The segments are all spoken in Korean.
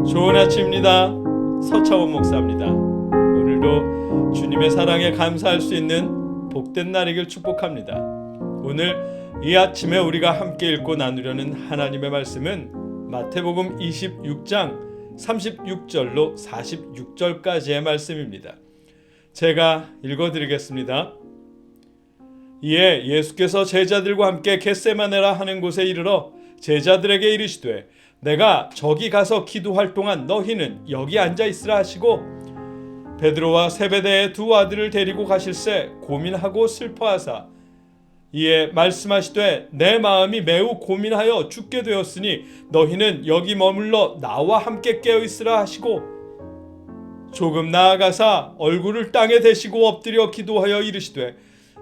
좋은 아침입니다. 서차원 목사입니다. 오늘도 주님의 사랑에 감사할 수 있는 복된 날이길 축복합니다. 오늘 이 아침에 우리가 함께 읽고 나누려는 하나님의 말씀은 마태복음 26장 36절로 46절까지의 말씀입니다. 제가 읽어드리겠습니다. 이에 예수께서 제자들과 함께 겟세마네라 하는 곳에 이르러 제자들에게 이르시되 내가 저기 가서 기도할 동안 너희는 여기 앉아 있으라 하시고 베드로와 세베대의 두 아들을 데리고 가실새 고민하고 슬퍼하사 이에 말씀하시되 내 마음이 매우 고민하여 죽게 되었으니 너희는 여기 머물러 나와 함께 깨어 있으라 하시고 조금 나아가사 얼굴을 땅에 대시고 엎드려 기도하여 이르시되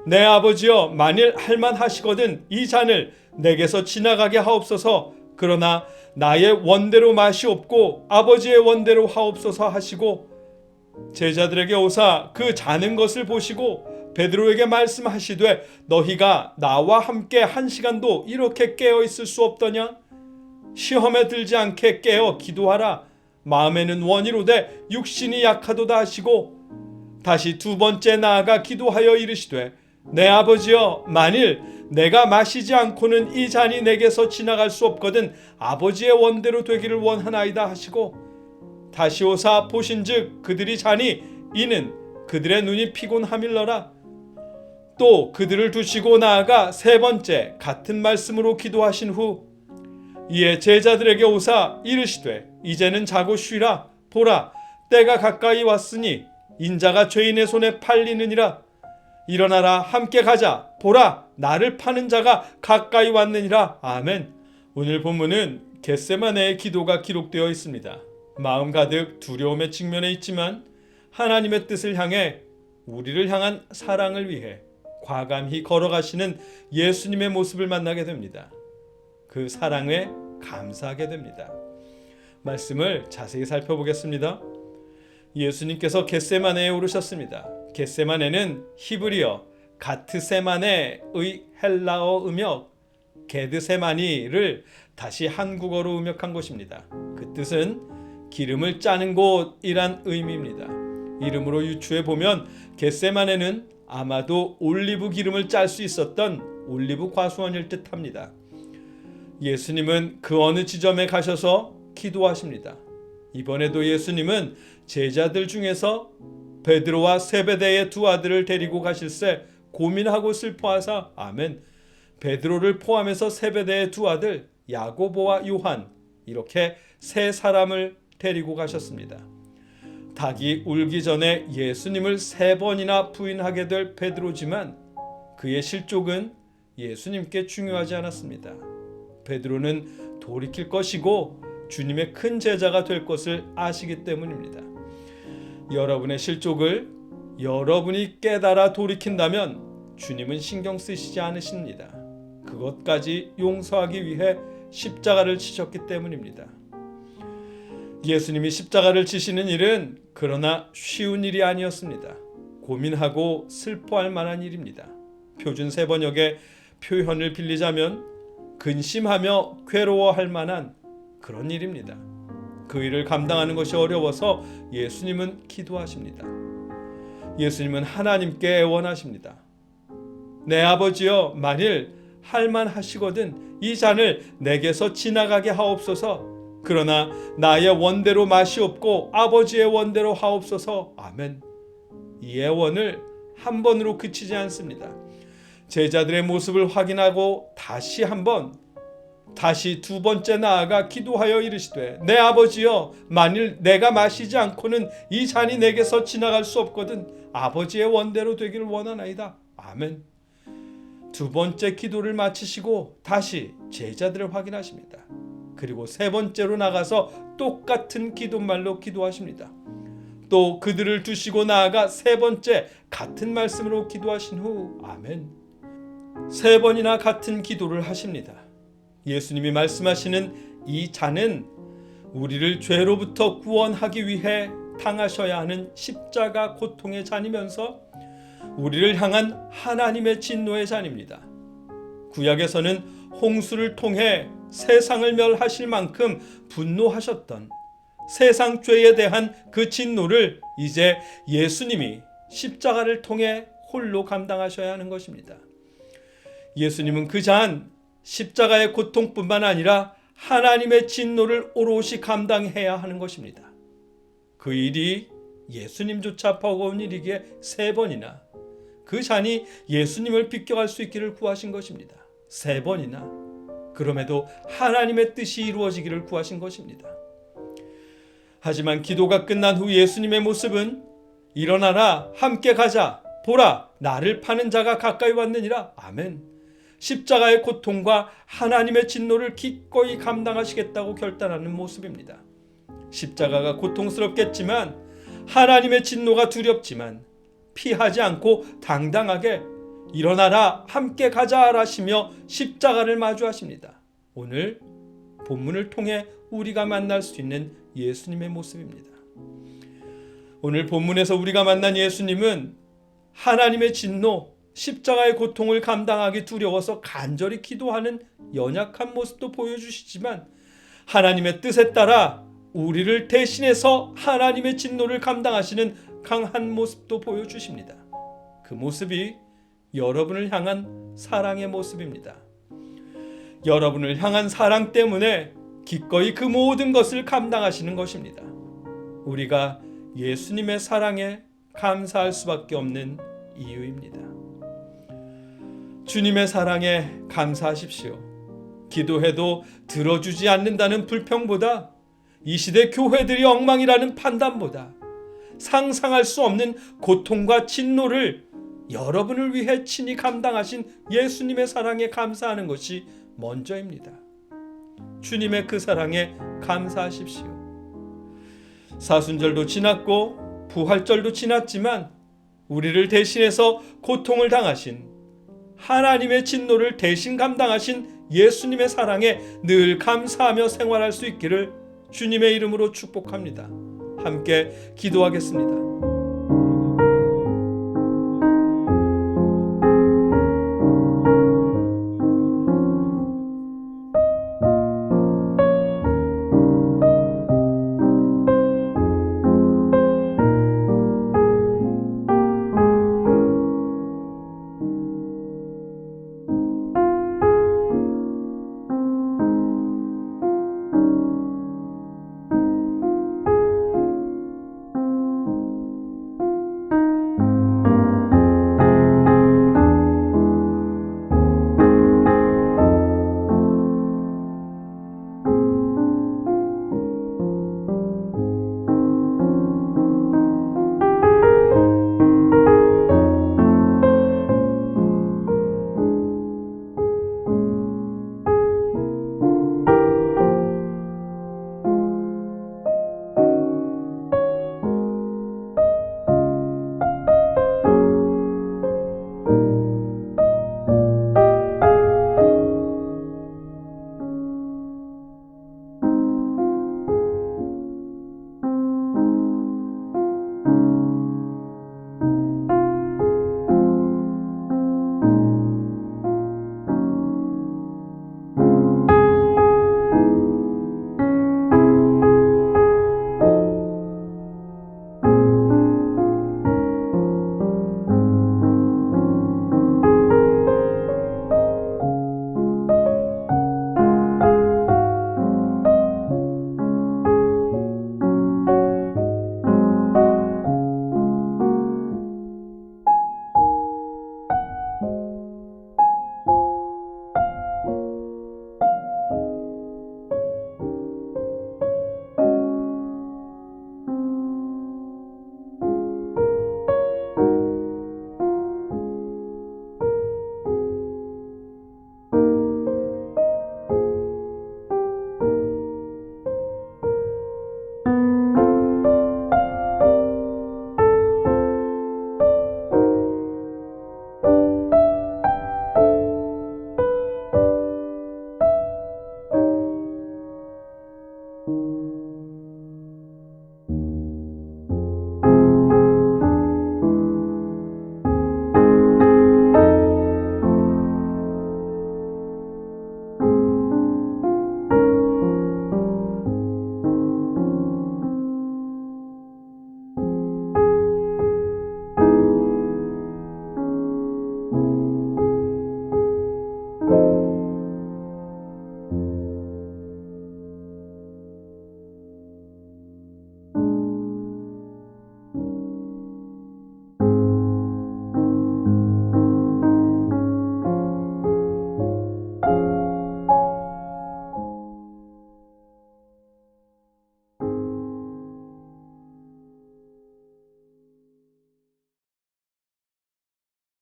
내 아버지여 만일 할만하시거든 이 잔을 내게서 지나가게 하옵소서. 그러나 나의 원대로 마시옵고 아버지의 원대로 하옵소서 하시고 제자들에게 오사 그 자는 것을 보시고 베드로에게 말씀하시되 너희가 나와 함께 한 시간도 이렇게 깨어 있을 수 없더냐? 시험에 들지 않게 깨어 기도하라. 마음에는 원이로되 육신이 약하도다 하시고 다시 두 번째 나아가 기도하여 이르시되 내 아버지여 만일 내가 마시지 않고는 이 잔이 내게서 지나갈 수 없거든 아버지의 원대로 되기를 원하나이다 하시고 다시 오사 보신즉 그들이 자니 이는 그들의 눈이 피곤함일러라. 또 그들을 두시고 나아가 세 번째 같은 말씀으로 기도하신 후 이에 제자들에게 오사 이르시되 이제는 자고 쉬라. 보라 때가 가까이 왔으니 인자가 죄인의 손에 팔리느니라. 일어나라 함께 가자. 보라 나를 파는 자가 가까이 왔느니라. 아멘. 오늘 본문은 겟세마네의 기도가 기록되어 있습니다. 마음 가득 두려움에 직면해 있지만 하나님의 뜻을 향해 우리를 향한 사랑을 위해 과감히 걸어가시는 예수님의 모습을 만나게 됩니다. 그 사랑에 감사하게 됩니다. 말씀을 자세히 살펴보겠습니다. 예수님께서 겟세마네에 오르셨습니다. 겟세마네는 히브리어 가트세마네의 헬라어 음역 게드세마니를 다시 한국어로 음역한 곳입니다. 그 뜻은 기름을 짜는 곳이란 의미입니다. 이름으로 유추해 보면 겟세마네는 아마도 올리브 기름을 짤 수 있었던 올리브 과수원일 듯합니다. 예수님은 그 어느 지점에 가셔서 기도하십니다. 이번에도 예수님은 제자들 중에서 베드로와 세베대의 두 아들을 데리고 가실새 고민하고 슬퍼하사 아멘. 베드로를 포함해서 세베대의 두 아들 야고보와 요한 이렇게 세 사람을 데리고 가셨습니다. 닭이 울기 전에 예수님을 세 번이나 부인하게 될 베드로지만 그의 실족은 예수님께 중요하지 않았습니다. 베드로는 돌이킬 것이고 주님의 큰 제자가 될 것을 아시기 때문입니다. 여러분의 실족을 여러분이 깨달아 돌이킨다면 주님은 신경 쓰시지 않으십니다. 그것까지 용서하기 위해 십자가를 지셨기 때문입니다. 예수님이 십자가를 지시는 일은 그러나 쉬운 일이 아니었습니다. 고민하고 슬퍼할 만한 일입니다. 표준 세번역의 표현을 빌리자면 근심하며 괴로워할 만한 그런 일입니다. 그 일을 감당하는 것이 어려워서 예수님은 기도하십니다. 예수님은 하나님께 애원하십니다. 내 아버지여 만일 할만하시거든 이 잔을 내게서 지나가게 하옵소서. 그러나 나의 원대로 마시옵고 아버지의 원대로 하옵소서. 아멘. 이 애원을 한 번으로 그치지 않습니다. 제자들의 모습을 확인하고 다시 두 번째 나아가 기도하여 이르시되 내 아버지여 만일 내가 마시지 않고는 이 잔이 내게서 지나갈 수 없거든 아버지의 원대로 되기를 원하나이다. 아멘. 두 번째 기도를 마치시고 다시 제자들을 확인하십니다. 그리고 세 번째로 나가서 똑같은 기도말로 기도하십니다. 또 그들을 두시고 나아가 세 번째 같은 말씀으로 기도하신 후 아멘. 세 번이나 같은 기도를 하십니다. 예수님이 말씀하시는 이 잔은 우리를 죄로부터 구원하기 위해 당하셔야 하는 십자가 고통의 잔이면서 우리를 향한 하나님의 진노의 잔입니다. 구약에서는 홍수를 통해 세상을 멸하실 만큼 분노하셨던 세상 죄에 대한 그 진노를 이제 예수님이 십자가를 통해 홀로 감당하셔야 하는 것입니다. 예수님은 그자한 십자가의 고통뿐만 아니라 하나님의 진노를 오롯이 감당해야 하는 것입니다. 그 일이 예수님조차 버거운 일이기에 3번이나 그 잔이 예수님을 비껴갈 수 있기를 구하신 것입니다. 3번이나 그럼에도 하나님의 뜻이 이루어지기를 구하신 것입니다. 하지만 기도가 끝난 후 예수님의 모습은 일어나라 함께 가자 보라 나를 파는 자가 가까이 왔느니라 아멘. 십자가의 고통과 하나님의 진노를 기꺼이 감당하시겠다고 결단하는 모습입니다. 십자가가 고통스럽겠지만 하나님의 진노가 두렵지만 피하지 않고 당당하게 일어나라 함께 가자 하시며 십자가를 마주하십니다. 오늘 본문을 통해 우리가 만날 수 있는 예수님의 모습입니다. 오늘 본문에서 우리가 만난 예수님은 하나님의 진노, 십자가의 고통을 감당하기 두려워서 간절히 기도하는 연약한 모습도 보여주시지만 하나님의 뜻에 따라 우리를 대신해서 하나님의 진노를 감당하시는 강한 모습도 보여주십니다. 그 모습이 여러분을 향한 사랑의 모습입니다. 여러분을 향한 사랑 때문에 기꺼이 그 모든 것을 감당하시는 것입니다. 우리가 예수님의 사랑에 감사할 수밖에 없는 이유입니다. 주님의 사랑에 감사하십시오. 기도해도 들어주지 않는다는 불평보다 이 시대 교회들이 엉망이라는 판단보다 상상할 수 없는 고통과 진노를 여러분을 위해 친히 감당하신 예수님의 사랑에 감사하는 것이 먼저입니다. 주님의 그 사랑에 감사하십시오. 사순절도 지났고 부활절도 지났지만 우리를 대신해서 고통을 당하신 하나님의 진노를 대신 감당하신 예수님의 사랑에 늘 감사하며 생활할 수 있기를 주님의 이름으로 축복합니다. 함께 기도하겠습니다.